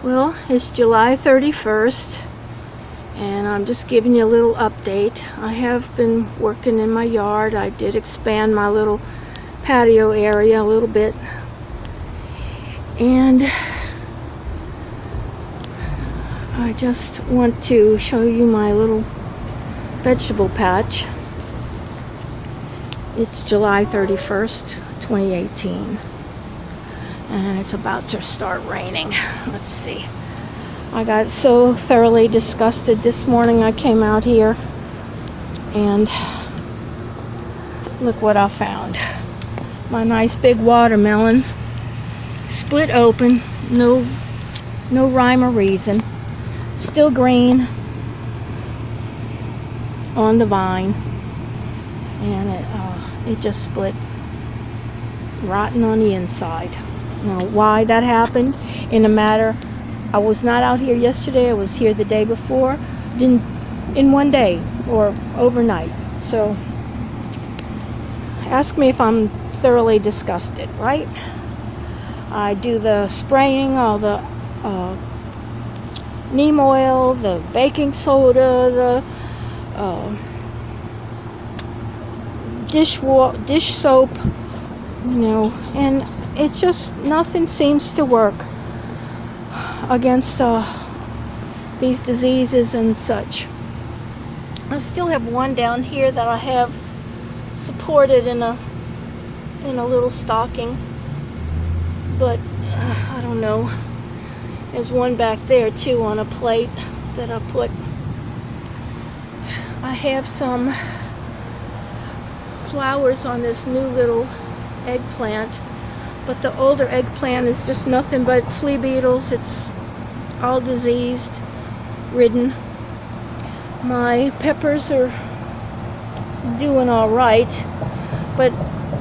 Well, it's July 31st, and I'm just giving you a little update. I have been working in my yard. I did expand my little patio area a little bit, and I just want to show you my little vegetable patch. It's July 31st, 2018. And it's about to start raining. Let's see. I got so thoroughly disgusted this morning. I came out here and look what I found. My nice big watermelon split open, no rhyme or reason, still green on the vine, and it just split rotten on the inside. Now, why that happened in a matter, I was not out here yesterday, I was here the day before, in one day or overnight. So ask me if I'm thoroughly disgusted, right? I do the spraying, all the neem oil, the baking soda, the dish soap, and it's just nothing seems to work against these diseases and such. I still have one down here that I have supported in a little stocking, but I don't know. There's one back there too on a plate that I put. I have some flowers on this new little eggplant, but the older eggplant is just nothing but flea beetles. It's all diseased, ridden. My peppers are doing all right, but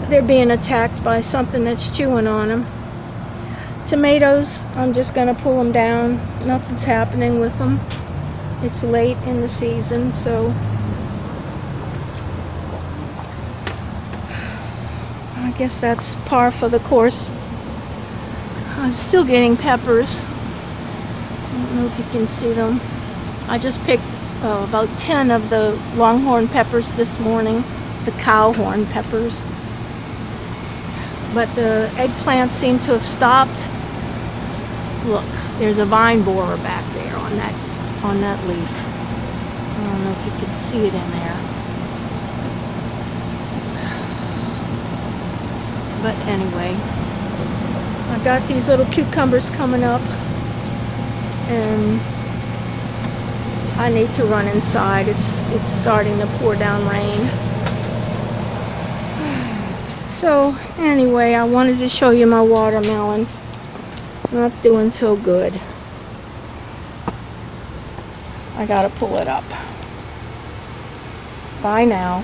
they're being attacked by something that's chewing on them. Tomatoes, I'm just going to pull them down. Nothing's happening with them. It's late in the season, so I guess that's par for the course. I'm still getting peppers. I don't know if you can see them. I just picked about 10 of the longhorn peppers this morning, the cowhorn peppers. But the eggplants seem to have stopped. Look, there's a vine borer back there on that leaf. I don't know if you can see it in there. But anyway, I got these little cucumbers coming up, and I need to run inside. It's starting to pour down rain. So anyway, I wanted to show you my watermelon. Not doing so good. I gotta pull it up. Bye now.